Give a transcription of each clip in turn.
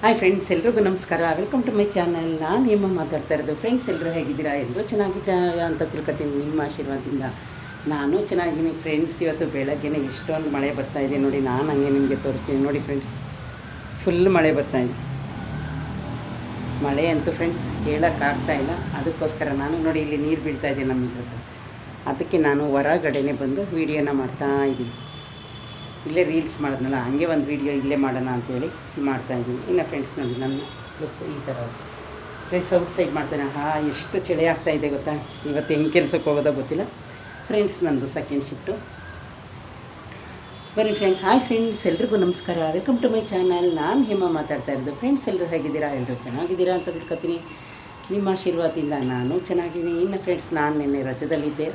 Hi friends, ಎಲ್ರಿಗೂ ನಮಸ್ಕಾರ. Welcome to my channel. ನಾನು ನಿಮ್ಮ ಮಾತಾಡ್ತಾ ಇರೋದು. ಫ್ರೆಂಡ್ಸ್, ಎಲ್ಲರೂ ಹೇಗಿದ್ದೀರಾ? ಎಲ್ಲರೂ ಚೆನ್ನಾಗಿದ್ದಾರೆ ಅಂತ ತಿಳ್ಕೊತೀನಿ. ನಿಮ್ಮ ಆಶೀರ್ವಾದದಿಂದ ನಾನು ಚೆನ್ನಾಗಿದ್ದೀನಿ. ಫ್ರೆಂಡ್ಸ್, ಇವತ್ತು ಬೆಳಗ್ಗೆನೇ ಇಷ್ಟೊಂದು ಮಳೆ ಬರ್ತಾಯಿದೆ ನೋಡಿ. ನಾನು ಹಂಗೆ ನಿಮಗೆ ತೋರಿಸ್ತೀನಿ ನೋಡಿ. ಫ್ರೆಂಡ್ಸ್, ಫುಲ್ ಮಳೆ ಬರ್ತಾಯಿದೆ. ಮಳೆ ಅಂತೂ ಫ್ರೆಂಡ್ಸ್ ಹೇಳೋಕ್ಕಾಗ್ತಾಯಿಲ್ಲ. ಅದಕ್ಕೋಸ್ಕರ ನಾನು ನೋಡಿ ಇಲ್ಲಿ ನೀರು ಬೀಳ್ತಾಯಿದೆ ನಮ್ಮಿದ್ರ. ಅದಕ್ಕೆ ನಾನು ಹೊರಗಡೆನೇ ಬಂದು ವೀಡಿಯೋನ ಮಾಡ್ತಾಯಿದ್ದೀನಿ. ಇಲ್ಲೇ ರೀಲ್ಸ್ ಮಾಡಿದ್ನಲ್ಲ, ಹಂಗೆ ಒಂದು ವೀಡಿಯೋ ಇಲ್ಲೇ ಮಾಡೋಣ ಅಂತೇಳಿ ಮಾಡ್ತಾಯಿದ್ದೀನಿ. ಇನ್ನು ಫ್ರೆಂಡ್ಸ್ ನೋಡಿ ನನ್ನ ಲುಕ್ ಈ ಥರ. ಫ್ರೆಂಡ್ಸ್, ಔಟ್ ಸೈಡ್ ಮಾಡ್ತೇನೆ. ಎಷ್ಟು ಚಳಿ ಆಗ್ತಾಯಿದೆ ಗೊತ್ತಾ. ಇವತ್ತು ಹೆಂಗೆ ಕೆಲಸಕ್ಕೆ ಹೋಗೋದೋ ಗೊತ್ತಿಲ್ಲ. ಫ್ರೆಂಡ್ಸ್, ನಂದು ಸೆಕೆಂಡ್ ಶಿಫ್ಟು. ಬನ್ನಿ ಫ್ರೆಂಡ್ಸ್. ಹಾಯ್ ಫ್ರೆಂಡ್ಸ್, ಎಲ್ರಿಗೂ ನಮಸ್ಕಾರ. Welcome to my channel. ನಾನು ಹೇಮ ಮಾತಾಡ್ತಾ ಇರೋದು. ಫ್ರೆಂಡ್ಸ್, ಎಲ್ಲರೂ ಹೇಗಿದ್ದೀರಾ? ಎಲ್ಲರೂ ಚೆನ್ನಾಗಿದ್ದೀರಾ ಅಂತ ತಿಳ್ಕೊತೀನಿ. ನಿಮ್ಮ ಆಶೀರ್ವಾದದಿಂದ ನಾನು ಚೆನ್ನಾಗಿದ್ದೀನಿ. ಇನ್ನು ಫ್ರೆಂಡ್ಸ್, ನಾನು ನಿನ್ನೆ ರಜದಲ್ಲಿದ್ದೆ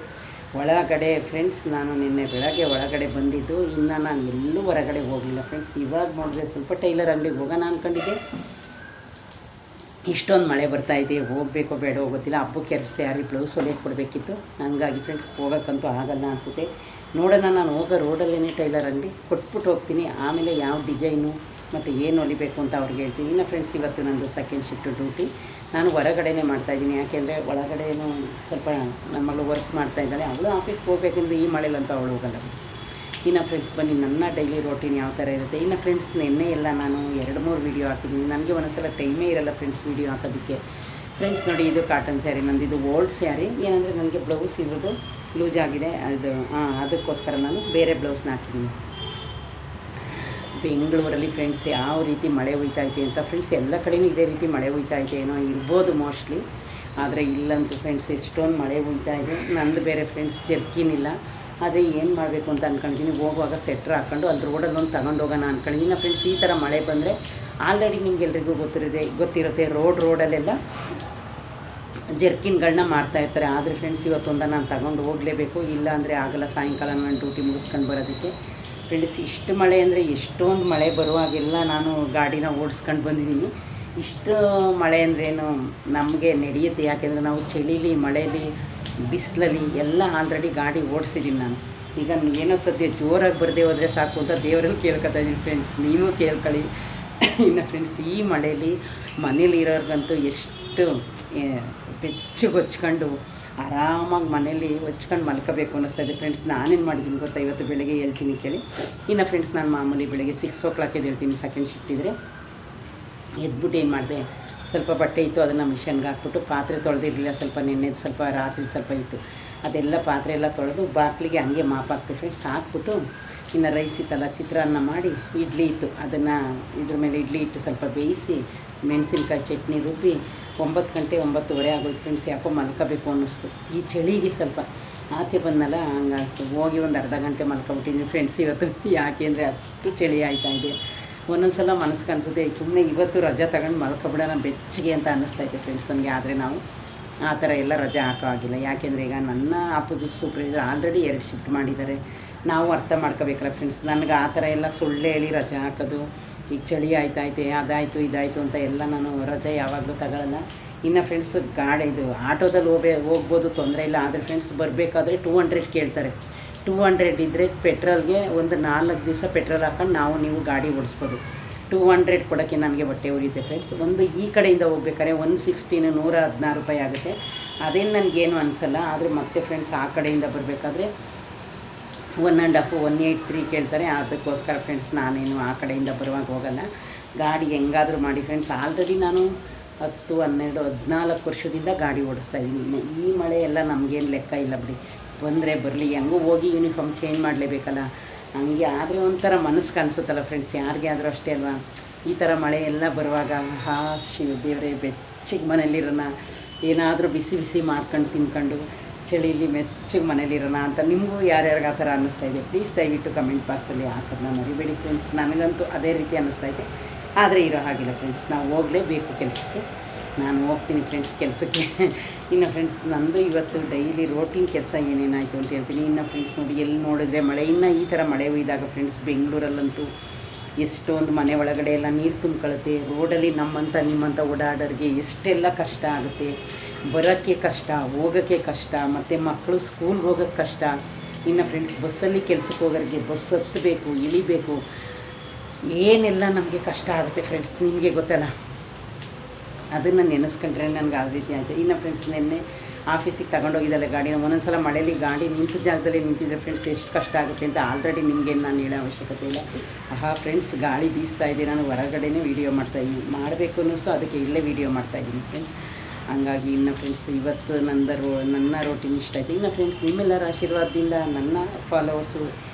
ಒಳಗಡೆ. ಫ್ರೆಂಡ್ಸ್, ನಾನು ನಿನ್ನೆ ಬೆಳಗ್ಗೆ ಒಳಗಡೆ ಬಂದಿದ್ದು. ಇನ್ನು ನಾನು ಎಲ್ಲೂ ಹೊರಗಡೆ ಹೋಗಲಿಲ್ಲ ಫ್ರೆಂಡ್ಸ್. ಇವಾಗ ನೋಡಿದ್ರೆ ಸ್ವಲ್ಪ ಟೈಲರ್ ಅಂಗಡಿಗೆ ಹೋಗೋಣ ಅಂದ್ಕೊಂಡಿದ್ದೆ. ಇಷ್ಟೊಂದು ಮಳೆ ಬರ್ತಾಯಿದೆ. ಹೋಗಬೇಕೋ ಬೇಡೋ ಗೊತ್ತಿಲ್ಲ. ಹಬ್ಬಕ್ಕೆ ಎರಡು ಸ್ಯಾರಿ ಬ್ಲೌಸ್ ಹೊಲಿಯೋಕ್ಕೆ ಕೊಡಬೇಕಿತ್ತು. ಹಂಗಾಗಿ ಫ್ರೆಂಡ್ಸ್ ಹೋಗೋಕ್ಕಂತೂ ಆಗಲ್ಲ ಅನಿಸುತ್ತೆ. ನೋಡೋಣ, ನಾನು ಹೋಗೋ ರೋಡಲ್ಲೇ ಟೈಲರ್ ಅಂಗಡಿ ಕೊಟ್ಬಿಟ್ಟು ಹೋಗ್ತೀನಿ. ಆಮೇಲೆ ಯಾವ ಡಿಸೈನು ಮತ್ತು ಏನು ಹೊಲಿಬೇಕು ಅಂತ ಅವ್ರಿಗೆ ಹೇಳ್ತೀನಿ. ಇನ್ನು ಫ್ರೆಂಡ್ಸ್, ಇವತ್ತು ನಂದು ಸೆಕೆಂಡ್ ಶಿಫ್ಟ್ ಡ್ಯೂಟಿ. ನಾನು ಹೊರಗಡೆನೇ ಮಾಡ್ತಾಯಿದ್ದೀನಿ. ಯಾಕೆಂದರೆ ಒಳಗಡೆನೂ ಸ್ವಲ್ಪ ನಮ್ಮ ಮಗಳು ವರ್ಕ್ ಮಾಡ್ತಾಯಿದ್ದಾಳೆ. ಅವಳು ಆಫೀಸ್ಗೆ ಹೋಗ್ಬೇಕೆಂದ್ರೆ ಈ ಮಳೆಲಂತ ಅವಳು ಹೋಗಲ್ಲ. ಇನ್ನು ಫ್ರೆಂಡ್ಸ್, ಬನ್ನಿ ನನ್ನ ಡೈಲಿ ರೋಟೀನ್ ಯಾವ ಥರ ಇರುತ್ತೆ. ಇನ್ನು ಫ್ರೆಂಡ್ಸ್, ನಿನ್ನೆ ಎಲ್ಲ ನಾನು 2-3 ವೀಡಿಯೋ ಹಾಕಿದ್ದೀನಿ. ನನಗೆ ಒಂದೊಂದ್ಸಲ ಟೈಮೇ ಇರಲ್ಲ ಫ್ರೆಂಡ್ಸ್ ವೀಡಿಯೋ ಹಾಕೋದಕ್ಕೆ. ಫ್ರೆಂಡ್ಸ್ ನೋಡಿ, ಇದು ಕಾಟನ್ ಸ್ಯಾರಿ ನಂದಿದು ಓಲ್ಡ್ ಸ್ಯಾರಿ. ಏನಂದರೆ ನನಗೆ ಬ್ಲೌಸ್ ಇರೋದು ಲೂಸ್ ಆಗಿದೆ. ಅದಕ್ಕೋಸ್ಕರ ನಾನು ಬೇರೆ ಬ್ಲೌಸ್ನ ಹಾಕಿದ್ದೀನಿ. ಬೆಂಗಳೂರಲ್ಲಿ ಫ್ರೆಂಡ್ಸ್ ಯಾವ ರೀತಿ ಮಳೆ ಹುಯ್ತೈತೆ ಅಂತ. ಫ್ರೆಂಡ್ಸ್, ಎಲ್ಲ ಕಡೆಯೂ ಇದೇ ರೀತಿ ಮಳೆ ಹುಯ್ತೈತೆ ಏನೋ ಇರ್ಬೋದು ಮೋಸ್ಟ್ಲಿ. ಆದರೆ ಇಲ್ಲಂತೂ ಫ್ರೆಂಡ್ಸ್ ಎಷ್ಟೊಂದು ಮಳೆ ಹುಯ್ತಾಯಿದೆ. ನಂದು ಬೇರೆ ಫ್ರೆಂಡ್ಸ್ ಜರ್ಕಿನ್ ಇಲ್ಲ. ಆದರೆ ಏನು ಮಾಡಬೇಕು ಅಂತ ಅಂದ್ಕೊಂಡಿದ್ದೀನಿ. ಹೋಗುವಾಗ ಸೆಟ್ರ್ ಹಾಕ್ಕೊಂಡು ಅಲ್ಲಿ ರೋಡಲ್ಲಿ ಒಂದು ತಗೊಂಡೋಗೋಣ ಅಂದ್ಕೊಂಡಿದ್ದೀನಿ. ಇನ್ನು ಫ್ರೆಂಡ್ಸ್, ಈ ಥರ ಮಳೆ ಬಂದರೆ ಆಲ್ರೆಡಿ ನಿಮ್ಗೆಲ್ರಿಗೂ ಗೊತ್ತಿರುತ್ತೆ ರೋಡಲ್ಲೆಲ್ಲ ಜರ್ಕಿನ್ಗಳನ್ನ ಮಾಡ್ತಾಯಿರ್ತಾರೆ. ಆದರೆ ಫ್ರೆಂಡ್ಸ್, ಇವತ್ತೊಂದು ನಾನು ತಗೊಂಡು ಹೋಗಲೇಬೇಕು. ಇಲ್ಲ ಅಂದರೆ ಆಗಲ್ಲ. ಸಾಯಂಕಾಲ ನಾನು ಡ್ಯೂಟಿ ಮುಗಿಸ್ಕೊಂಡು ಬರೋದಕ್ಕೆ. ಫ್ರೆಂಡ್ಸ್, ಇಷ್ಟು ಮಳೆ ಅಂದರೆ ಎಷ್ಟೊಂದು ಮಳೆ ಬರುವಾಗೆಲ್ಲ ನಾನು ಗಾಡಿನ ಓಡಿಸ್ಕೊಂಡು ಬಂದಿದ್ದೀನಿ. ಇಷ್ಟು ಮಳೆ ಅಂದ್ರೇನು ನಮಗೆ ನಡೆಯುತ್ತೆ. ಯಾಕೆಂದರೆ ನಾವು ಚಳಿಲಿ, ಮಳೆಯಲ್ಲಿ, ಬಿಸಿಲಲ್ಲಿ ಎಲ್ಲ ಆಲ್ರೆಡಿ ಗಾಡಿ ಓಡಿಸಿದ್ದೀನಿ ನಾನು. ಈಗ ಏನೋ ಸದ್ಯ ಜೋರಾಗಿ ಬರದೇ ಹೋದರೆ ಸಾಕು ಅಂತ ದೇವರಲ್ಲಿ ಕೇಳ್ಕೊತಾ ಇದ್ದೀನಿ ಫ್ರೆಂಡ್ಸ್. ನೀವು ಕೇಳ್ಕೊಳ್ಳಿ. ಇನ್ನು ಫ್ರೆಂಡ್ಸ್, ಈ ಮಳೆಯಲ್ಲಿ ಮನೇಲಿ ಇರೋರ್ಗಂತೂ ಎಷ್ಟು ಬೆಚ್ಚಗೆ ಹೊಚ್ಕೊಂಡು ಆರಾಮಾಗಿ ಮನೇಲಿ ಹೊಚ್ಕೊಂಡು ಮಲ್ಕೋಬೇಕು ಅನ್ನಿಸ್ತದೆ ಫ್ರೆಂಡ್ಸ್. ನಾನೇನು ಮಾಡಿದ್ದೀನಿ ಗೊತ್ತಾ, ಇವತ್ತು ಬೆಳಗ್ಗೆ ಹೇಳ್ತೀನಿ ಕೇಳಿ. ಇನ್ನು ಫ್ರೆಂಡ್ಸ್, ನಾನು ಮಾಮೂಲಿ ಬೆಳಗ್ಗೆ 6 o'clock ಹೇಳ್ತೀನಿ. ಸೆಕೆಂಡ್ ಶಿಫ್ಟ್ ಇದ್ದರೆ ಎದ್ಬಿಟ್ಟು ಏನು ಮಾಡಿದೆ, ಸ್ವಲ್ಪ ಬಟ್ಟೆ ಇತ್ತು ಅದನ್ನು ಮಿಷನ್ಗೆ ಹಾಕ್ಬಿಟ್ಟು, ಪಾತ್ರೆ ತೊಳೆದಿರಲಿಲ್ಲ ಸ್ವಲ್ಪ, ನೆನ್ನೆದು ಸ್ವಲ್ಪ, ರಾತ್ರಿ ಸ್ವಲ್ಪ ಇತ್ತು, ಅದೆಲ್ಲ ಪಾತ್ರೆ ಎಲ್ಲ ತೊಳೆದು ಬಾಗಿಲಿಗೆ ಹಂಗೆ ಮಾಪ್ ಹಾಕ್ತೆ ಫ್ರೆಂಡ್ಸ್. ಹಾಕ್ಬಿಟ್ಟು ಇನ್ನು ರೈಸ್ ಇತ್ತಲ್ಲ, ಚಿತ್ರಾನ್ನ ಮಾಡಿ, ಇಡ್ಲಿ ಇತ್ತು, ಅದನ್ನು ಇದ್ರ ಮೇಲೆ ಇಡ್ಲಿ ಇಟ್ಟು ಸ್ವಲ್ಪ ಬೇಯಿಸಿ ಮೆಣಸಿನ್ಕಾಯಿ ಚಟ್ನಿ ರುಬ್ಬಿ 9 ಗಂಟೆ 9:30 ಆಗೋಯ್ತು ಫ್ರೆಂಡ್ಸ್. ಯಾಕೋ ಮಲ್ಕೋಬೇಕು ಅನ್ನಿಸ್ತು. ಈ ಚಳಿಗೆ ಸ್ವಲ್ಪ ಆಚೆ ಬಂದಲ್ಲ, ಹಂಗಾಗಿ ಹೋಗಿ ಒಂದು ಅರ್ಧ ಗಂಟೆ ಮಲ್ಕೊಬಿಟ್ಟಿದ್ದೀನಿ ಫ್ರೆಂಡ್ಸ್ ಇವತ್ತು. ಯಾಕೆ ಅಂದರೆ ಅಷ್ಟು ಚಳಿ ಆಯ್ತಾಯಿದೆ. ಒಂದೊಂದು ಸಲ ಮನಸ್ಸಿಗೆ ಅನಿಸುತ್ತೆ ಸುಮ್ಮನೆ ಇವತ್ತು ರಜೆ ತಗೊಂಡು ಮಲ್ಕೊಬಿಡೋಣ ಬೆಚ್ಚಗೆ ಅಂತ ಅನ್ನಿಸ್ತೈತೆ ಫ್ರೆಂಡ್ಸ್ ನನಗೆ. ಆದರೆ ನಾವು ಆ ಥರ ಎಲ್ಲ ರಜೆ ಹಾಕೋ ಆಗಿಲ್ಲ. ಯಾಕೆಂದರೆ ಈಗ ನನ್ನ ಆಪೋಸಿಟ್ ಸೂಪರ್ವೈಸರ್ ಆಲ್ರೆಡಿ 2 ಶಿಫ್ಟ್ ಮಾಡಿದ್ದಾರೆ. ನಾವು ಅರ್ಥ ಮಾಡ್ಕೋಬೇಕಲ್ಲ ಫ್ರೆಂಡ್ಸ್. ನನಗೆ ಆ ಥರ ಎಲ್ಲ ಸುಳ್ಳು ಹೇಳಿ ರಜೆ ಹಾಕೋದು, ಈಗ ಚಳಿ ಆಯ್ತೈತೆ ಅದಾಯಿತು ಇದಾಯಿತು ಅಂತ ಎಲ್ಲ ನಾನು ರಜೆ ಯಾವಾಗಲೂ ತಗೊಳ್ಳಲ್ಲ. ಇನ್ನು ಫ್ರೆಂಡ್ಸ್, ಇದು ಆಟೋದಲ್ಲಿ ಹೋಗ್ಬೋದು, ತೊಂದರೆ ಇಲ್ಲ. ಆದರೆ ಫ್ರೆಂಡ್ಸ್, ಬರಬೇಕಾದ್ರೆ 200 ಕೇಳ್ತಾರೆ. 200 ಇದ್ದರೆ ಪೆಟ್ರೋಲ್ಗೆ ಒಂದು 4 ದಿವಸ ಪೆಟ್ರೋಲ್ ಹಾಕೊಂಡು ನೀವು ಗಾಡಿ ಓಡಿಸ್ಬೋದು. 200 ಕೊಡೋಕ್ಕೆ ನನಗೆ ಹೊಟ್ಟೆ ಉರಿಯುತ್ತೆ ಫ್ರೆಂಡ್ಸ್. ಒಂದು ಈ ಕಡೆಯಿಂದ ಹೋಗ್ಬೇಕಾದ್ರೆ 116 ರೂಪಾಯಿ ಆಗುತ್ತೆ. ಅದೇನು ನನಗೇನು ಅನಿಸಲ್ಲ. ಆದರೆ ಮತ್ತೆ ಫ್ರೆಂಡ್ಸ್, ಆ ಕಡೆಯಿಂದ ಬರಬೇಕಾದ್ರೆ 1.5 183 ಕೇಳ್ತಾರೆ. ಅದಕ್ಕೋಸ್ಕರ ಫ್ರೆಂಡ್ಸ್ ನಾನೇನು ಆ ಕಡೆಯಿಂದ ಬರುವಾಗ ಹೋಗಲ್ಲ. ಗಾಡಿ ಹೆಂಗಾದರೂ ಮಾಡಿ ಫ್ರೆಂಡ್ಸ್, ಆಲ್ರೆಡಿ ನಾನು 10, 12, 14 ವರ್ಷದಿಂದ ಗಾಡಿ ಓಡಿಸ್ತಾ ಇದ್ದೀನಿ. ಈ ಮಳೆ ಎಲ್ಲ ನಮಗೇನು ಲೆಕ್ಕ ಇಲ್ಲ ಬಿಡಿ. ಬಂದರೆ ಬರಲಿ, ಹೆಂಗೂ ಹೋಗಿ ಯೂನಿಫಾರ್ಮ್ ಚೇಂಜ್ ಮಾಡಲೇಬೇಕಲ್ಲ. ಹಂಗೆ ಆದರೆ ಒಂಥರ ಮನಸ್ಸಿಗೆ ಅನಿಸುತ್ತಲ್ಲ ಫ್ರೆಂಡ್ಸ್, ಯಾರಿಗೆ ಆದರೂ ಅಷ್ಟೇ ಅಲ್ವಾ. ಈ ಥರ ಮಳೆ ಎಲ್ಲ ಬರುವಾಗ ಶಿವ ದೇವರೇ ಬೆಚ್ಚಗೆ ಮನೇಲಿರೋಣ, ಏನಾದರೂ ಬಿಸಿ ಬಿಸಿ ಮಾಡ್ಕೊಂಡು ತಿನ್ಕೊಂಡು ಚಳಿಲಿ ಮೆಚ್ಚಗೆ ಮನೇಲಿರೋಣ ಅಂತ ನಿಮಗೂ ಯಾರ್ಯಾರಿಗೆ ಆ ಥರ ಅನ್ನಿಸ್ತಾಯಿದೆ ಪ್ಲೀಸ್ ದಯವಿಟ್ಟು ಕಮೆಂಟ್ ಬಾಕ್ಸಲ್ಲಿ ಹಾಕೋದನ್ನ ಮರಿಬೇಡಿ ಫ್ರೆಂಡ್ಸ್. ನನಗಂತೂ ಅದೇ ರೀತಿ ಅನ್ನಿಸ್ತೈತೆ. ಆದರೆ ಇರೋ ಹಾಗಿಲ್ಲ ಫ್ರೆಂಡ್ಸ್, ನಾವು ಹೋಗಲೇಬೇಕು ಕೆಲಸಕ್ಕೆ. ನಾನು ಹೋಗ್ತೀನಿ ಫ್ರೆಂಡ್ಸ್ ಕೆಲಸಕ್ಕೆ. ಇನ್ನು ಫ್ರೆಂಡ್ಸ್, ನಂದು ಇವತ್ತು ಡೈಲಿ ರೋಟೀನ್ ಕೆಲಸ ಏನೇನಾಯಿತು ಅಂತ ಹೇಳ್ತೀನಿ. ಇನ್ನು ಫ್ರೆಂಡ್ಸ್ ನೋಡಿ, ಎಲ್ಲಿ ನೋಡಿದ್ರೆ ಮಳೆ. ಇನ್ನು ಈ ಥರ ಮಳೆ ಒಯ್ದಾಗ ಫ್ರೆಂಡ್ಸ್, ಬೆಂಗಳೂರಲ್ಲಂತೂ ಎಷ್ಟೊಂದು ಮನೆ ಒಳಗಡೆ ಎಲ್ಲ ನೀರು ತುಂಬ್ಕೊಳ್ಳುತ್ತೆ. ರೋಡಲ್ಲಿ ನಿಮ್ಮಂಥ ಓಡಾಡೋರಿಗೆ ಎಷ್ಟೆಲ್ಲ ಕಷ್ಟ ಆಗುತ್ತೆ. ಬರೋಕ್ಕೆ ಕಷ್ಟ, ಹೋಗೋಕ್ಕೆ ಕಷ್ಟ, ಮತ್ತು ಮಕ್ಕಳು ಸ್ಕೂಲ್ಗೆ ಹೋಗೋಕ್ಕೆ ಕಷ್ಟ. ಇನ್ನು ಫ್ರೆಂಡ್ಸ್, ಬಸ್ಸಲ್ಲಿ ಕೆಲಸಕ್ಕೆ ಹೋಗೋರಿಗೆ ಬಸ್ ಹತ್ತಬೇಕು, ಇಳಿಬೇಕು, ಏನೆಲ್ಲ ನಮಗೆ ಕಷ್ಟ ಆಗುತ್ತೆ ಫ್ರೆಂಡ್ಸ್, ನಿಮಗೆ ಗೊತ್ತಲ್ಲ. ಅದನ್ನು ನೆನೆಸ್ಕೊಂಡ್ರೆ ನನಗೆ ಆ ರೀತಿ ಆಯಿತು. ಇನ್ನು ಫ್ರೆಂಡ್ಸ್ ನಿನ್ನೆ ಆಫೀಸಿಗೆ ತಗೊಂಡೋಗಿದ್ದಲ್ಲ ಗಾಡಿನ, ಒಂದೊಂದು ಸಲ ಮಳೇಲಿ ಗಾಡಿ ನಿಂತ ಜಾಗದಲ್ಲಿ ನಿಂತಿದ್ದರೆ ಫ್ರೆಂಡ್ಸ್ ಎಷ್ಟು ಕಷ್ಟ ಆಗುತ್ತೆ ಅಂತ ಆಲ್ರೆಡಿ ನಿಮಗೇನು ನಾನು ಹೇಳೋ ಅವಶ್ಯಕತೆ ಇಲ್ಲ. ಫ್ರೆಂಡ್ಸ್ ಗಾಳಿ ಬೀಸ್ತಾ ಇದೆ, ನಾನು ಹೊರಗಡೆನೇ ವೀಡಿಯೋ ಮಾಡ್ತಾಯಿದ್ದೀನಿ, ಮಾಡಬೇಕು ಅನ್ನಿಸ್ತು ಅದಕ್ಕೆ ಇಲ್ಲೇ ವೀಡಿಯೋ ಮಾಡ್ತಾಯಿದ್ದೀನಿ ಫ್ರೆಂಡ್ಸ್. ಹಂಗಾಗಿ ಇನ್ನು ಫ್ರೆಂಡ್ಸ್ ಇವತ್ತು ನನ್ನ ರೋಟೀನ್ ಇಷ್ಟ ಆಯಿತು. ಇನ್ನು ಫ್ರೆಂಡ್ಸ್ ನಿಮ್ಮೆಲ್ಲರ ಆಶೀರ್ವಾದದಿಂದ ನನ್ನ ಫಾಲೋವರ್ಸು